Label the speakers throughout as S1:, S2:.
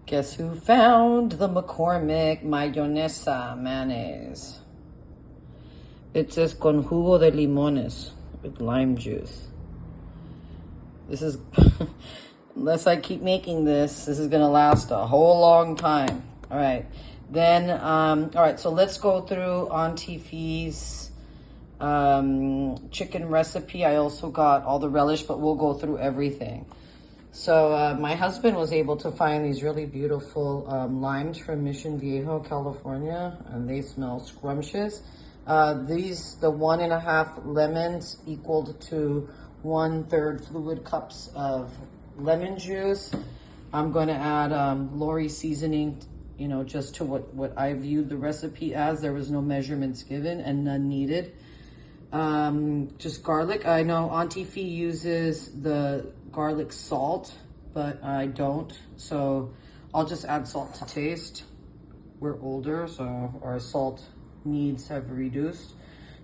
S1: Guess who found the McCormick mayonesa mayonnaise? It says con jugo de limones, with lime juice. This is, unless I keep making this is gonna last a whole long time. All right, then, all right, so let's go through Auntie Fee's chicken recipe. I also got all the relish, but we'll go through everything. So my husband was able to find these really beautiful limes from Mission Viejo, California, and they smell scrumptious. The 1.5 lemons equaled to 1/3 fluid cups of lemon juice. I'm going to add Lori seasoning, you know, just to what I viewed the recipe as. There was no measurements given and none needed. Just garlic. I know Auntie Fee uses the garlic salt, but I don't. So I'll just add salt to taste. We're older, so our salt needs have reduced.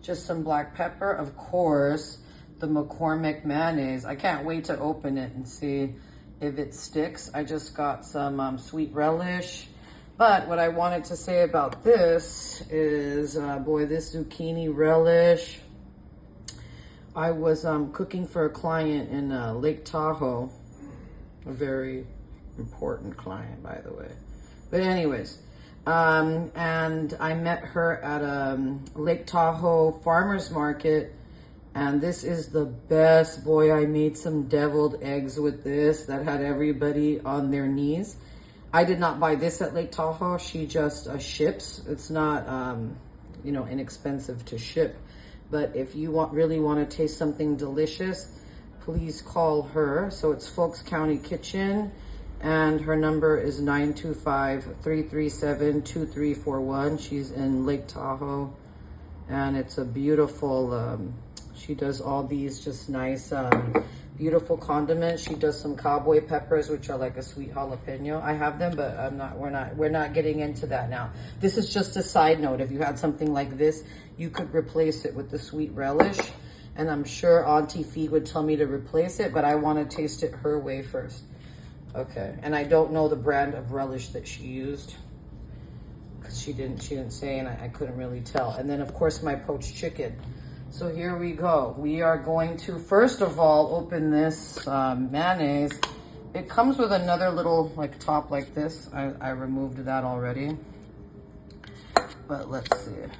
S1: Just some black pepper. Of course, the McCormick mayonnaise. I can't wait to open it and see if it sticks. I just got some sweet relish. But what I wanted to say about this is, boy, this zucchini relish. I was cooking for a client in Lake Tahoe, a very important client, by the way. But anyways, and I met her at a Lake Tahoe farmer's market, and this is the best. Boy, I made some deviled eggs with this that had everybody on their knees. I did not buy this at Lake Tahoe. She just ships. It's not, you know, inexpensive to ship. But if you really want to taste something delicious, please call her. So it's Folks County Kitchen, and her number is 925-337-2341. She's in Lake Tahoe, and it's a beautiful, she does all these just nice, beautiful condiments. She does some cowboy peppers, which are like a sweet jalapeno. I have them, but we're not getting into that now. This is just a side note. If you had something like this, you could replace it with the sweet relish. And I'm sure Auntie Fee would tell me to replace it, but I want to taste it her way first. Okay, and I don't know the brand of relish that she used, because she didn't say, and I couldn't really tell. And then of course my poached chicken. So here we go. We are going to, first of all, open this mayonnaise. It comes with another little like top like this. I removed that already. But let's see.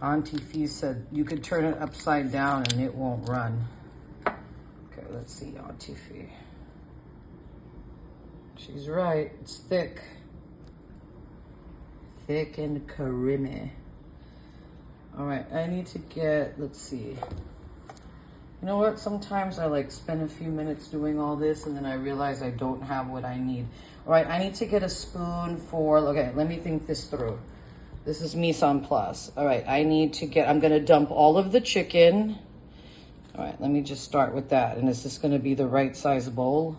S1: Auntie Fee said you could turn it upside down and it won't run. Okay, let's see, Auntie Fee. She's right, it's thick. Thick and creamy. All right, I need to get, let's see. You know what, sometimes I like spend a few minutes doing all this and then I realize I don't have what I need. All right, I need to get a spoon for, okay, let me think this through. This is mise en place. All right, I need to get, I'm gonna dump all of the chicken. All right, let me just start with that. And is this gonna be the right size bowl?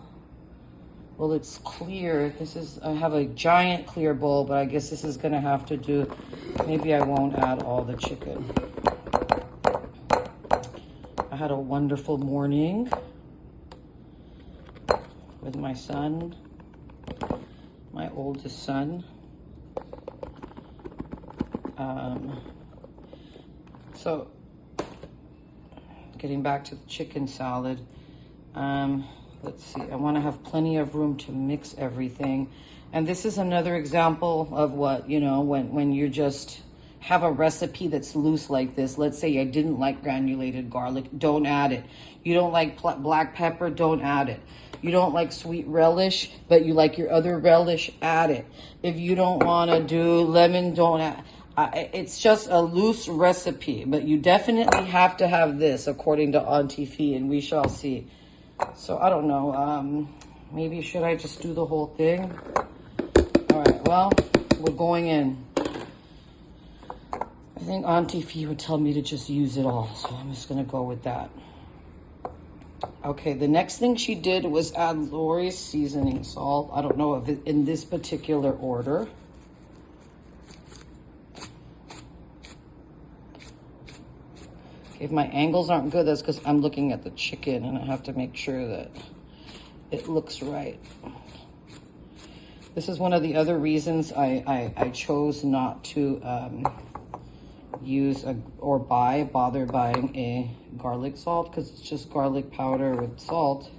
S1: Well, it's clear. This is, I have a giant clear bowl, but I guess this is gonna have to do, maybe I won't add all the chicken. I had a wonderful morning with my son, my oldest son. So getting back to the chicken salad, let's see, I want to have plenty of room to mix everything. And this is another example of what, you know, when you just have a recipe that's loose like this. Let's say I didn't like granulated garlic, don't add it. You don't like black pepper, don't add it. You don't like sweet relish, but you like your other relish, add it. If you don't want to do lemon, don't add. It's just a loose recipe, but you definitely have to have this according to Auntie Fee, and we shall see. So I don't know, maybe should I just do the whole thing? All right, well, we're going in. I think Auntie Fee would tell me to just use it all, so I'm just gonna go with that. Okay, the next thing she did was add Lori's seasoning salt. I don't know if it in this particular order. If my angles aren't good, that's because I'm looking at the chicken and I have to make sure that it looks right. This is one of the other reasons I chose not to use or bother buying a garlic salt, because it's just garlic powder with salt.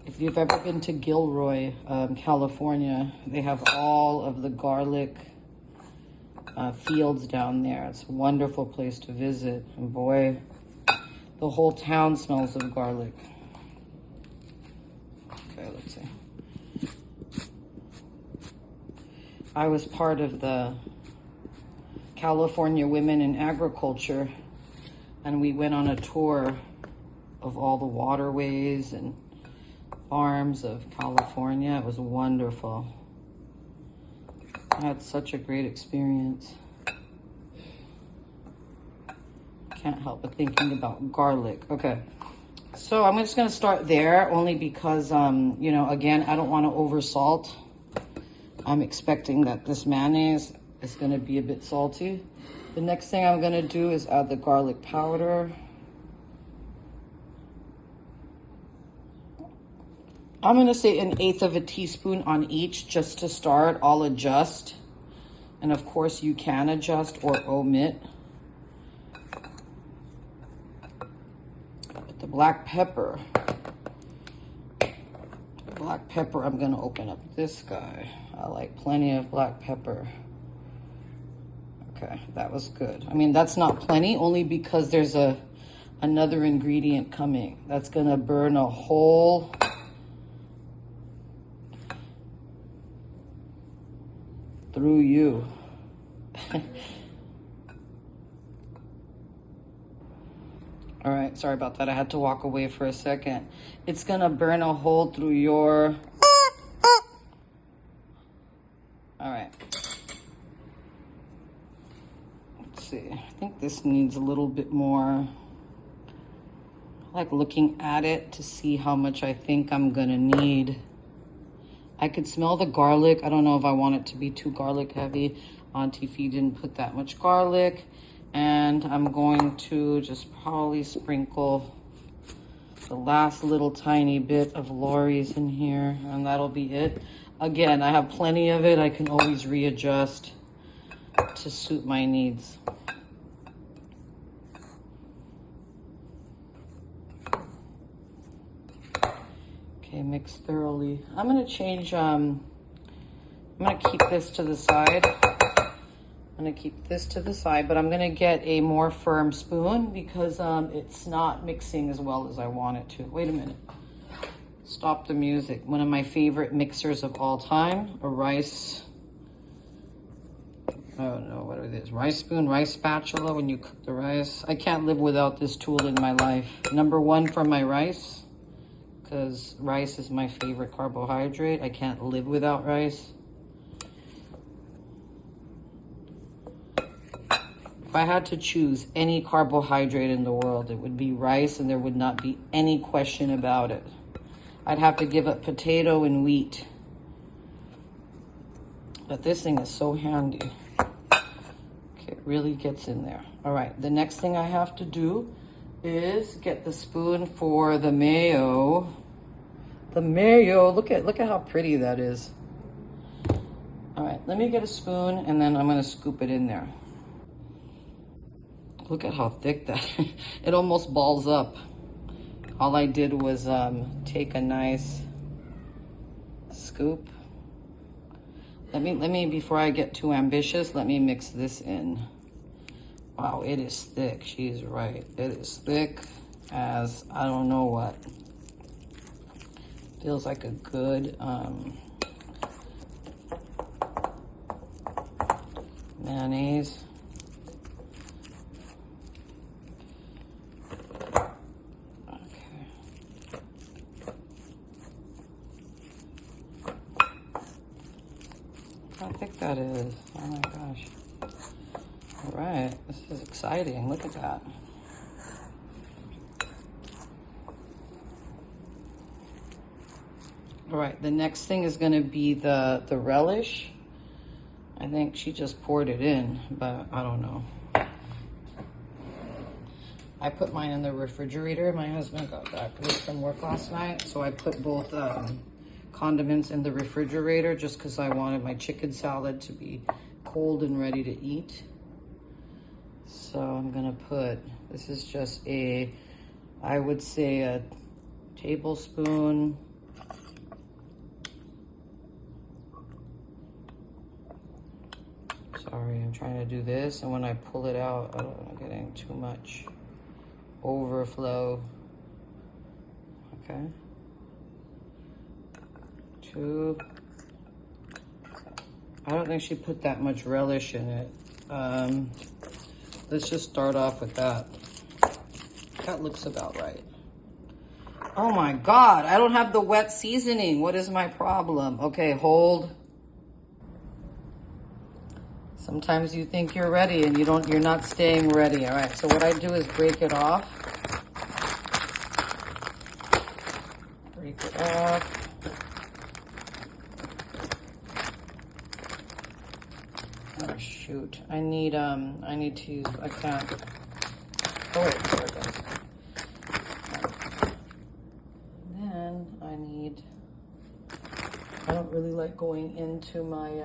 S1: If you've ever been to Gilroy, California, they have all of the garlic fields down there. It's a wonderful place to visit. And boy, the whole town smells of garlic. Okay, let's see. I was part of the California Women in Agriculture, and we went on a tour of all the waterways and farms of California. It was wonderful. I had such a great experience. Can't help but thinking about garlic. Okay, so I'm just gonna start there, only because, you know, again, I don't want to over salt. I'm expecting that this mayonnaise is gonna be a bit salty. The next thing I'm gonna do is add the garlic powder. I'm gonna say 1/8 of a teaspoon on each just to start. I'll adjust. And of course you can adjust or omit. But the black pepper, I'm gonna open up this guy. I like plenty of black pepper. Okay, that was good. I mean, that's not plenty, only because there's another ingredient coming that's gonna burn a hole through you. All right, sorry about that. I had to walk away for a second. It's gonna burn a hole through your... All right. Let's see. I think this needs a little bit more. I like looking at it to see how much I think I'm gonna need. I could smell the garlic. I don't know if I want it to be too garlic heavy. Auntie Fee didn't put that much garlic. And I'm going to just probably sprinkle the last little tiny bit of Lori's in here, and that'll be it. Again, I have plenty of it. I can always readjust to suit my needs. Okay, mix thoroughly. I'm gonna change, I'm gonna keep this to the side. I'm gonna keep this to the side, but I'm gonna get a more firm spoon because it's not mixing as well as I want it to. Wait a minute. Stop the music. One of my favorite mixers of all time, a rice, I don't know what it is, rice spoon, rice spatula when you cook the rice. I can't live without this tool in my life. Number one for my rice, because rice is my favorite carbohydrate. I can't live without rice. If I had to choose any carbohydrate in the world, it would be rice, and there would not be any question about it. I'd have to give up potato and wheat. But this thing is so handy. Okay, it really gets in there. All right, the next thing I have to do is get the spoon for the mayo. The mayo, look at how pretty that is. All right, let me get a spoon, and then I'm gonna scoop it in there. Look at how thick that, it almost balls up. All I did was take a nice scoop. Let me, before I get too ambitious, let me mix this in. Wow, it is thick, she's right. It is thick as I don't know what. Feels like a good mayonnaise. How thick that is. Oh my gosh. All right, this is exciting. Look at that. All right, the next thing is gonna be the relish. I think she just poured it in, but I don't know. I put mine in the refrigerator. My husband got back late from work last night, so I put both condiments in the refrigerator just because I wanted my chicken salad to be cold and ready to eat. So I'm gonna put, this is just I would say a tablespoon. Sorry, I'm trying to do this, and when I pull it out, I'm getting too much overflow. Okay. 2. I don't think she put that much relish in it. Let's just start off with that. That looks about right. Oh my God, I don't have the wet seasoning. What is my problem? Okay, hold. Sometimes you think you're ready and you're not staying ready. All right, so what I do is break it off. Break it off. Oh shoot, I need to use, I can't. Oh wait, there it goes. Then I don't really like going into my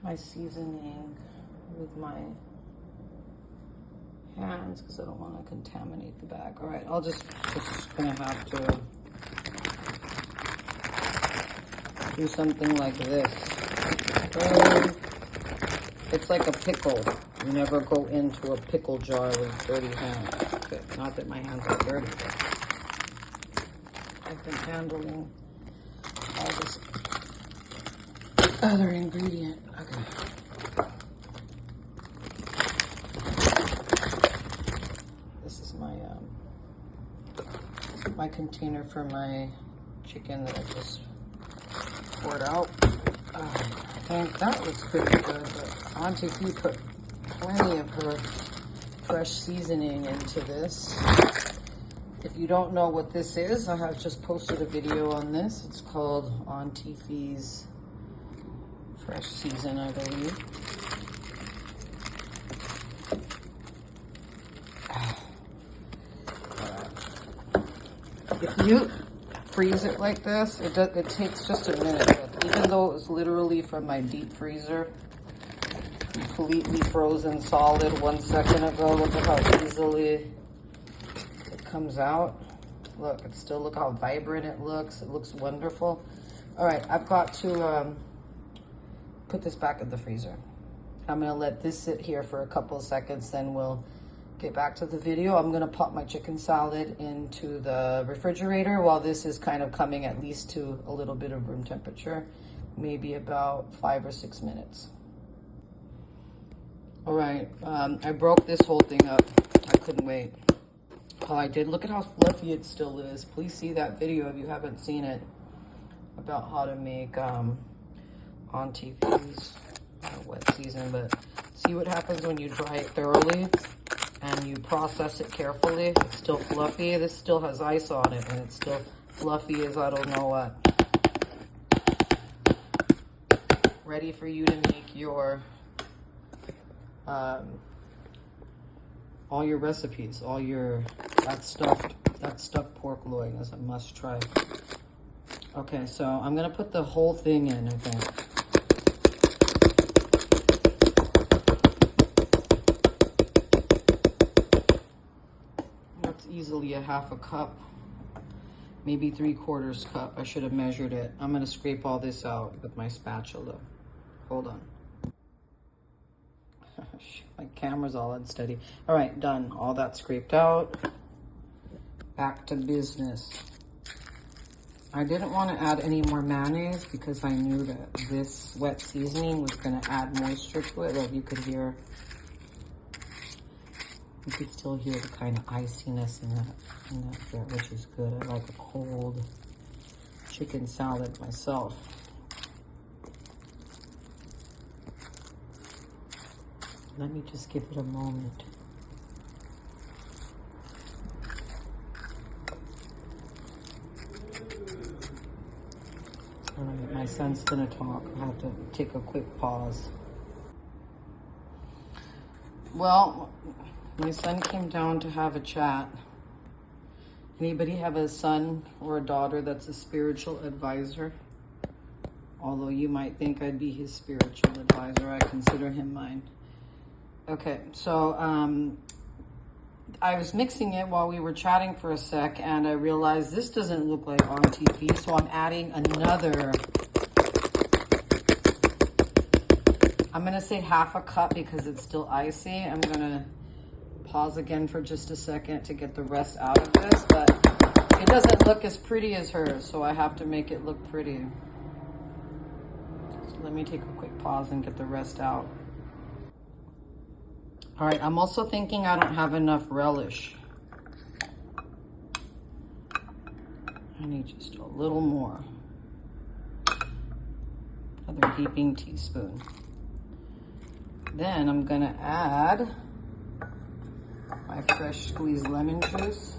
S1: my seasoning with my hands because I don't want to contaminate the bag. All right, I'll just gonna have to do something like this. It's like a pickle. You never go into a pickle jar with dirty hands. Okay, not that my hands are dirty, but I've been handling all this other ingredient. Okay. This is my my container for my chicken that I just poured out. I think that looks pretty good, but Auntie Fee put plenty of her fresh seasoning into this. If you don't know what this is, I have just posted a video on this. It's called Auntie Fee's Fresh Season, I believe. If you freeze it like this, it takes just a minute. But even though it was literally from my deep freezer, completely frozen solid 1 second ago, look at how easily it comes out. Look, look how vibrant it looks. It looks wonderful. All right, I've got to put this back in the freezer. I'm gonna let this sit here for a couple of seconds, then we'll get back to the video. I'm gonna pop my chicken salad into the refrigerator while this is kind of coming at least to a little bit of room temperature, maybe about 5 or 6 minutes. All right, I broke this whole thing up. I couldn't wait. Oh, I did. Look at how fluffy it still is. Please see that video if you haven't seen it about how to make Auntie Fee's wet season. But see what happens when you dry it thoroughly and you process it carefully. It's still fluffy. This still has ice on it, and it's still fluffy as I don't know what. Ready for you to make your all your recipes, that stuffed pork loin is a must try. Okay, so I'm gonna put the whole thing in, I think. That's easily a half a cup, maybe 3/4 cup. I should have measured it. I'm gonna scrape all this out with my spatula. Hold on. My camera's all unsteady. All right, done. All that scraped out. Back to business. I didn't want to add any more mayonnaise because I knew that this wet seasoning was going to add moisture to it. Like you could still hear the kind of iciness in that there, which is good. I like a cold chicken salad myself. Let me just give it a moment. All right, my son's gonna talk. I have to take a quick pause. Well, My son came down to have a chat. Anybody have a son or a daughter that's a spiritual advisor? Although you might think I'd be his spiritual advisor, I consider him mine. Okay, so I was mixing it while we were chatting for a sec, and I realized this doesn't look like Auntie Fee, so I'm adding another. I'm gonna say half a cup because it's still icy. I'm gonna pause again for just a second to get the rest out of this, but it doesn't look as pretty as hers, so I have to make it look pretty. So let me take a quick pause and get the rest out. All right, I'm also thinking I don't have enough relish. I need just a little more. Another heaping teaspoon. Then I'm gonna add my fresh squeezed lemon juice.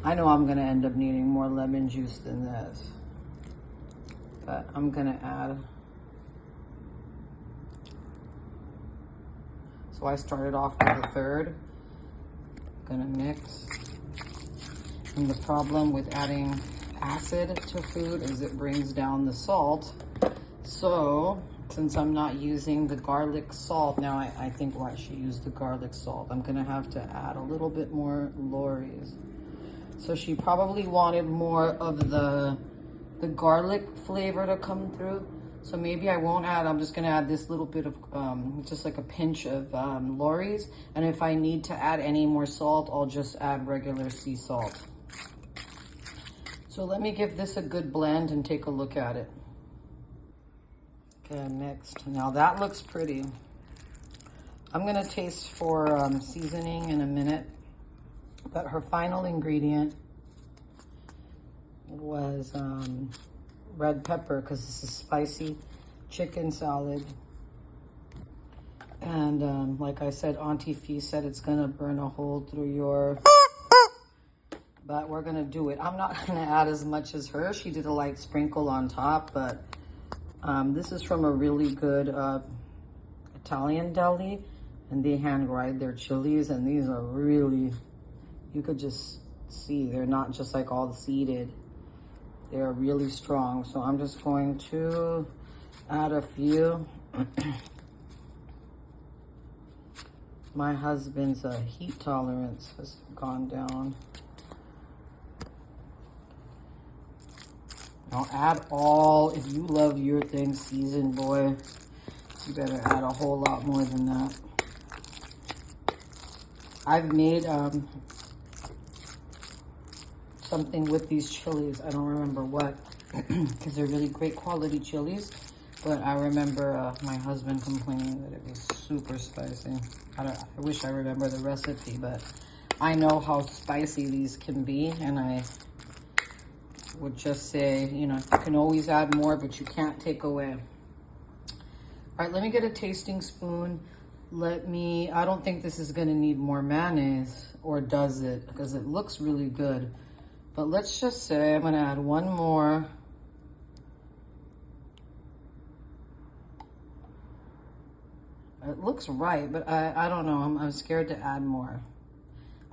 S1: I know I'm gonna end up needing more lemon juice than this, but I'm gonna add. So I started off with a third. Gonna mix. And the problem with adding acid to food is it brings down the salt. So since I'm not using the garlic salt, now I think why she used the garlic salt, I'm gonna have to add a little bit more Lori's. So she probably wanted more of the garlic flavor to come through. So maybe I won't add, I'm just gonna add this little bit of, just like a pinch of Lori's. And if I need to add any more salt, I'll just add regular sea salt. So let me give this a good blend and take a look at it. Okay, mixed. Now that looks pretty. I'm gonna taste for seasoning in a minute, but her final ingredient was red pepper, because this is spicy chicken salad. And like I said, Auntie Fee said it's gonna burn a hole through your, but we're gonna do it. I'm not gonna add as much as her. She did a light sprinkle on top, but this is from a really good Italian deli, and they hand grind their chilies, and these are really, you could just see, they're not just like all seeded. They're really strong. So I'm just going to add a few. My husband's heat tolerance has gone down. Now add all, if you love your thing seasoned, boy, you better add a whole lot more than that. I've made something with these chilies. I don't remember what, because they're really great quality chilies. But I remember my husband complaining that it was super spicy. I wish I remember the recipe, but I know how spicy these can be, and I would just say, you know, you can always add more, but you can't take away. All right, let me get a tasting spoon. I don't think this is gonna need more mayonnaise, or does it? Because it looks really good. But let's just say I'm gonna add one more. It looks right, but I don't know. I'm scared to add more.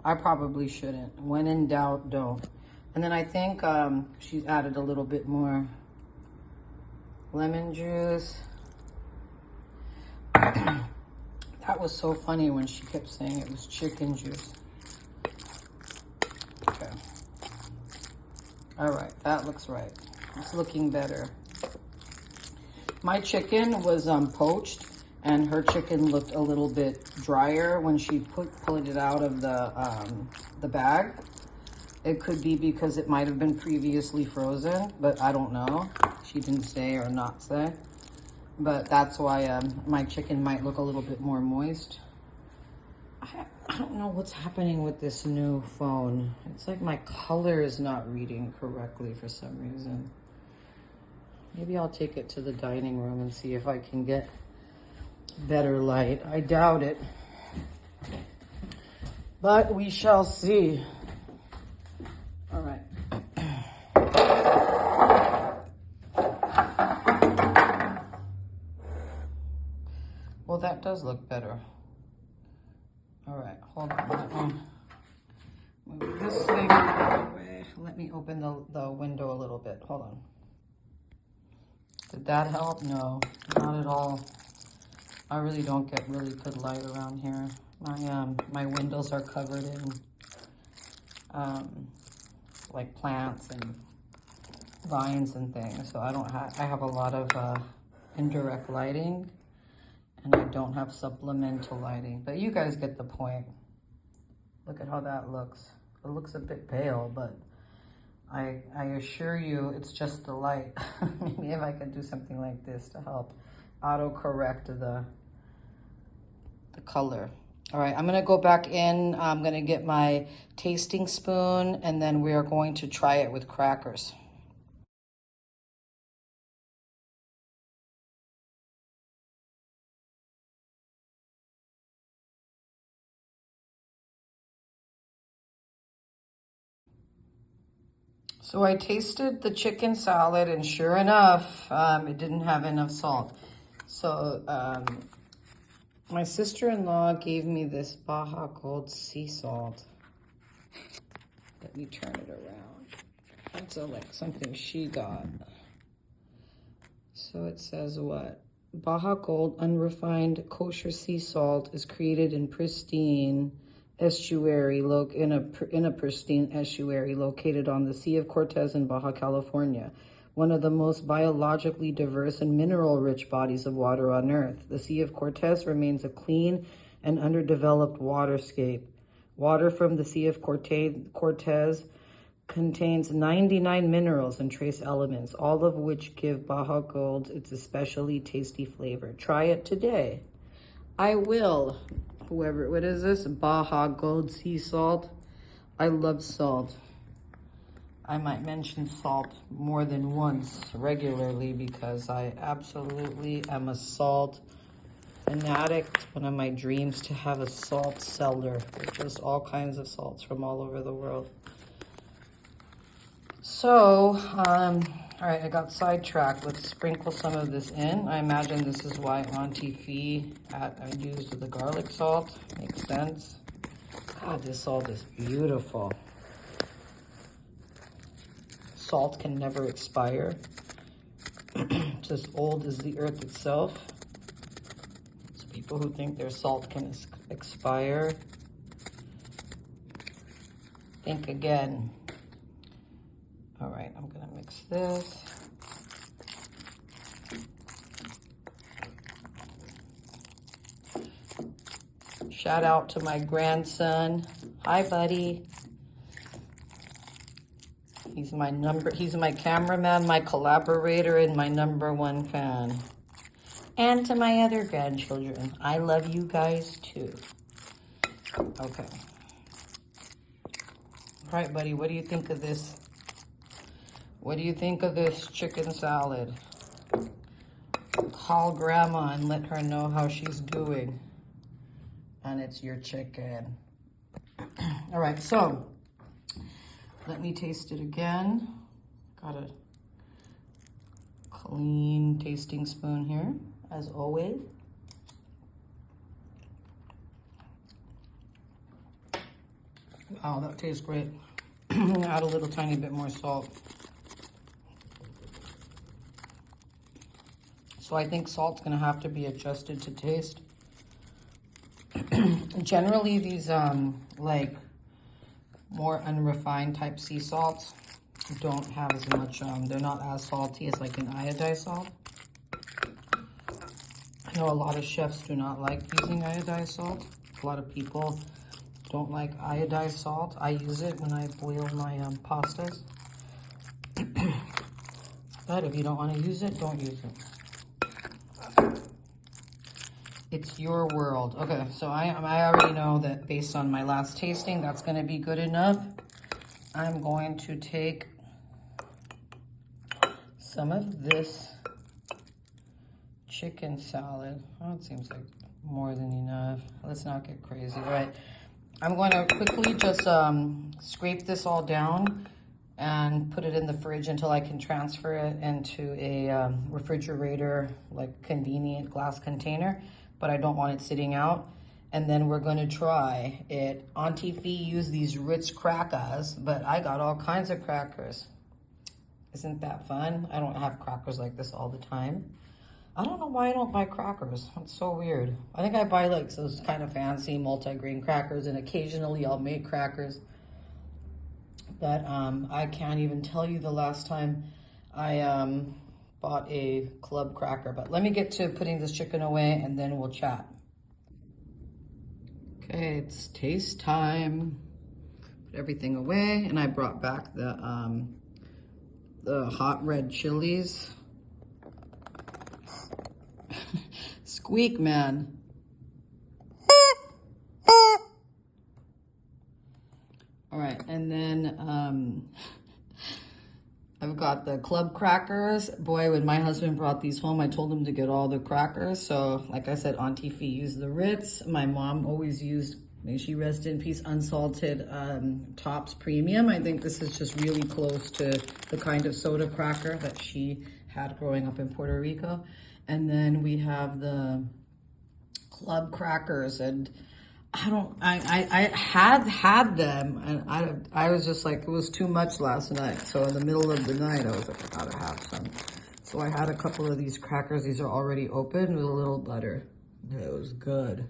S1: I probably shouldn't. When in doubt, don't. And then I think she added a little bit more lemon juice. That was so funny when she kept saying it was chicken juice. Okay. All right, that looks right. It's looking better. My chicken was poached, and her chicken looked a little bit drier when she pulled it out of the bag. It could be because it might have been previously frozen, but I don't know. She didn't say or not say. But that's why my chicken might look a little bit more moist. I don't know what's happening with this new phone. It's like my color is not reading correctly for some reason. Maybe I'll take it to the dining room and see if I can get better light. I doubt it, but we shall see. All right. Well, that does look better. All right. me open the window a little bit. Hold on. Did that help? No, not at all. I really don't get really good light around here. My windows are covered in like plants and vines and things, so I have a lot of indirect lighting, and I don't have supplemental lighting, but you guys get the point. Look at how that looks. It looks a bit pale, but I assure you it's just the light. Maybe if I could do something like this to help auto-correct the color. All right, I'm gonna go back in. I'm gonna get my tasting spoon, and then we are going to try it with crackers. So I tasted the chicken salad, and sure enough, it didn't have enough salt. So my sister-in-law gave me this Baja Gold sea salt. Let me turn it around. That's like something she got. So it says what? Baja Gold unrefined kosher sea salt is created in pristine estuary in a pristine estuary located on the Sea of Cortez in Baja California, one of the most biologically diverse and mineral-rich bodies of water on Earth. The Sea of Cortez remains a clean and underdeveloped waterscape. Water from the Sea of Cortez contains 99 minerals and trace elements, all of which give Baja Gold its especially tasty flavor. Try it today. I will. What is this? Baja Gold sea salt. I love salt. I might mention salt more than once regularly because I absolutely am a salt fanatic. One of my dreams to have a salt cellar with just all kinds of salts from all over the world. So, all right, I got sidetracked. Let's sprinkle some of this in. I imagine this is why Auntie Fee used the garlic salt. Makes sense. God, this salt is beautiful. Salt can never expire. It's as old as the earth itself. So people who think their salt can expire, think again. All right, I'm gonna mix this. Shout out to my grandson. Hi, buddy. He's my cameraman, my collaborator, and my #1 fan. And to my other grandchildren, I love you guys too. Okay. All right, buddy, what do you think of this? What do you think of this chicken salad? Call grandma and let her know how she's doing. And it's your chicken. All right, so let me taste it again. Got a clean tasting spoon here, as always. Wow, that tastes great. Add a little tiny bit more salt. So I think salt's gonna have to be adjusted to taste. Generally, these like more unrefined type sea salts don't have as much, they're not as salty as like an iodized salt. I know a lot of chefs do not like using iodized salt. A lot of people don't like iodized salt. I use it when I boil my pastas. But if you don't want to use it, don't use it. It's your world. Okay, so I already know that based on my last tasting, that's going to be good enough. I'm going to take some of this chicken salad. Oh, it seems like more than enough. Let's not get crazy. All right, I'm going to quickly just scrape this all down and put it in the fridge until I can transfer it into a refrigerator, like convenient glass container. But I don't want it sitting out. And then we're gonna try it. Auntie Fee used these Ritz crackers, but I got all kinds of crackers. Isn't that fun? I don't have crackers like this all the time. I don't know why I don't buy crackers. That's so weird. I think I buy like those kind of fancy multi-grain crackers, and occasionally I'll make crackers. But I can't even tell you the last time I bought a club cracker. But let me get to putting this chicken away and then we'll chat. Okay, it's taste time. Put everything away, and I brought back the hot red chilies. Squeak, man. All right, and then I've got the club crackers. Boy, when my husband brought these home, I told him to get all the crackers. So like I said, Auntie Fee used the Ritz. My mom always used, may she rest in peace, unsalted Tops Premium. I think this is just really close to the kind of soda cracker that she had growing up in Puerto Rico. And then we have the club crackers, and I had them, and I was just like, it was too much last night. So in the middle of the night, I was like, I gotta have some. So I had a couple of these crackers. These are already open with a little butter. It was good.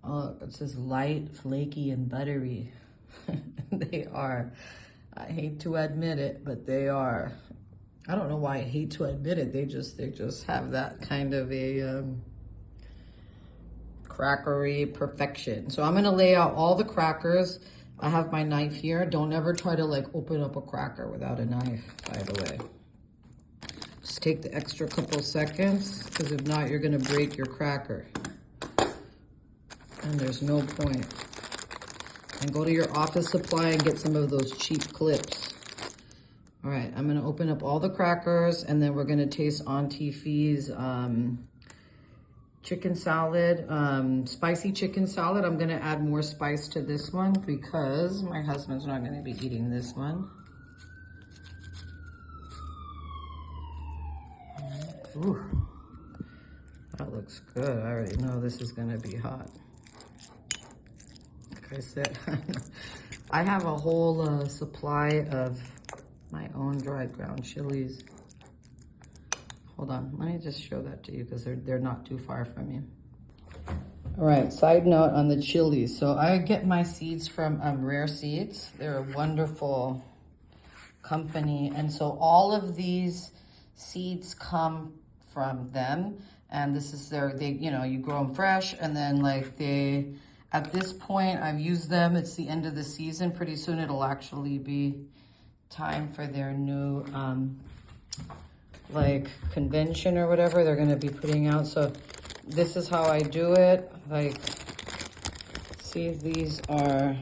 S1: Oh, it says light, flaky, and buttery. They are. I hate to admit it, but they are. I don't know why I hate to admit it. They just have that kind of a crackery perfection. So I'm gonna lay out all the crackers. I have my knife here. Don't ever try to like open up a cracker without a knife, by the way. Just take the extra couple seconds, because if not, you're gonna break your cracker. And there's no point. And go to your office supply and get some of those cheap clips. All right, I'm gonna open up all the crackers, and then we're gonna taste Auntie Fee's chicken salad, spicy chicken salad. I'm gonna add more spice to this one because my husband's not gonna be eating this one. Ooh, that looks good. I already know this is gonna be hot. Like I said, I have a whole supply of my own dried ground chilies. Hold on, let me just show that to you because they're not too far from you. All right, side note on the chilies. So I get my seeds from Rare Seeds. They're a wonderful company. And so all of these seeds come from them. And this is you grow them fresh, and then at this point, I've used them. It's the end of the season. Pretty soon it'll actually be time for their new convention or whatever they're gonna be putting out. So this is how I do it. See, these are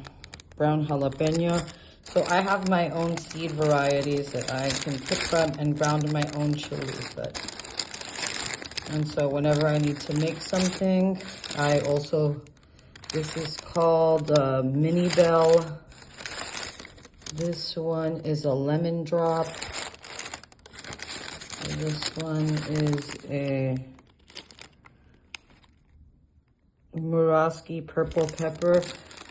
S1: brown jalapeno. So I have my own seed varieties that I can pick from and ground my own chilies. And so whenever I need to make something, I also, this is called Mini Bell. This one is a lemon drop. And this one is a Muraski purple pepper.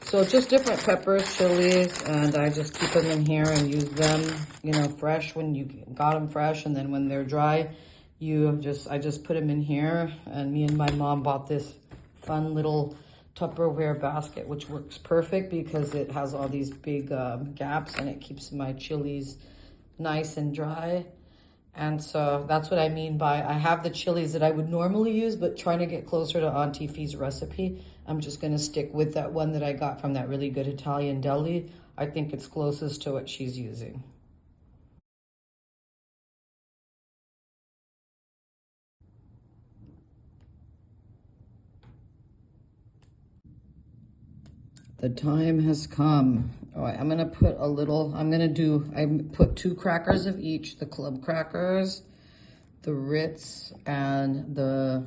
S1: So just different peppers, chilies, and I just keep them in here and use them, fresh when you got them fresh, and then when they're dry, I just put them in here. And me and my mom bought this fun little Tupperware basket, which works perfect because it has all these big gaps, and it keeps my chilies nice and dry. And so that's what I mean by I have the chilies that I would normally use, but trying to get closer to Auntie Fee's recipe, I'm just gonna stick with that one that I got from that really good Italian deli. I think it's closest to what she's using. The time has come. All right, I'm gonna put I put 2 crackers of each, the club crackers, the Ritz, and the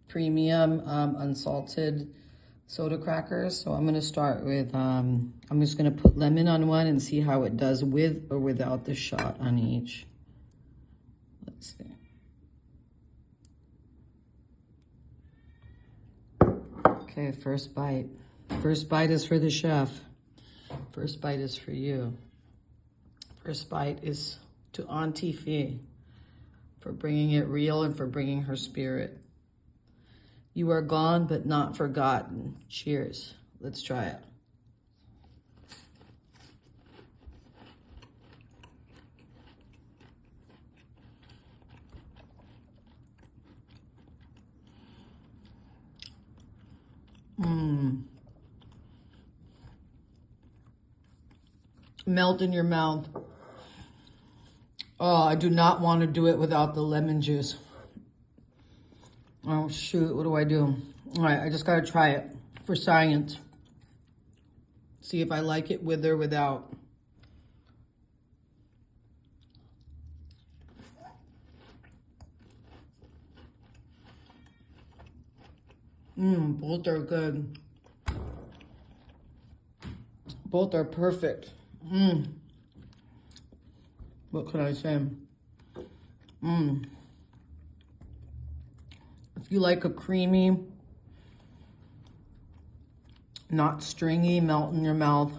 S1: premium unsalted soda crackers. So I'm gonna start with, I'm just gonna put lemon on one and see how it does with or without the shot on each. Let's see. Okay, first bite. First bite is for the chef. First bite is for you. First bite is to Auntie Fee for bringing it real and for bringing her spirit. You are gone, but not forgotten. Cheers. Let's try it. Melt in your mouth. Oh, I do not want to do it without the lemon juice. Oh, shoot. What do I do? All right, I just got to try it for science. See if I like it with or without. Both are good. Both are perfect. What can I say? If you like a creamy, not stringy, melt in your mouth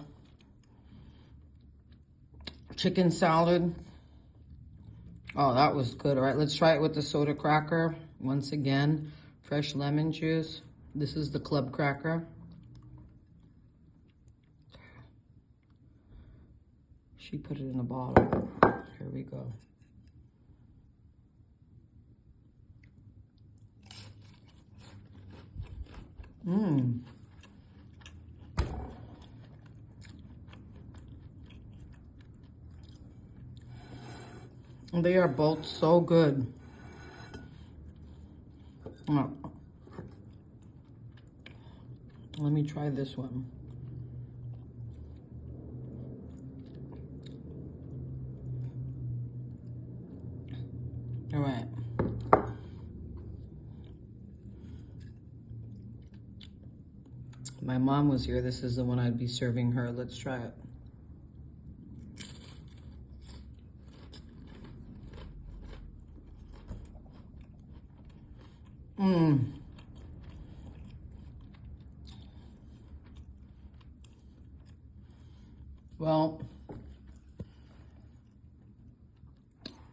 S1: chicken salad. Oh, that was good. All right, let's try it with the soda cracker. Once again, fresh lemon juice. This is the club cracker. She put it in a bottle. Here we go. They are both so good. Oh. Let me try this one. All right. My mom was here. This is the one I'd be serving her. Let's try it. Well,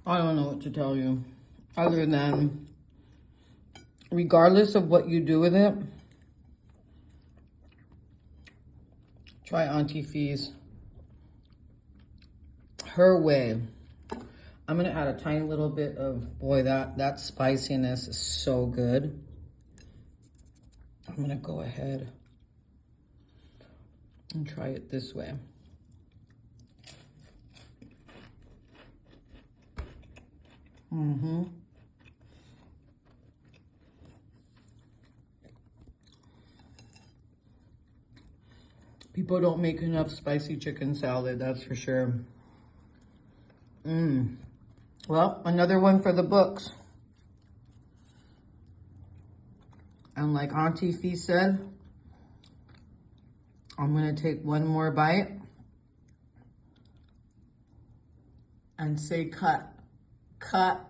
S1: I don't know what to tell you other than regardless of what you do with it, try Auntie Fee's. Her way. I'm going to add a tiny little bit of, boy, that spiciness is so good. I'm going to go ahead and try it this way. People don't make enough spicy chicken salad, that's for sure. Well, another one for the books. And like Auntie Fee said, I'm gonna take one more bite and say cut, cut,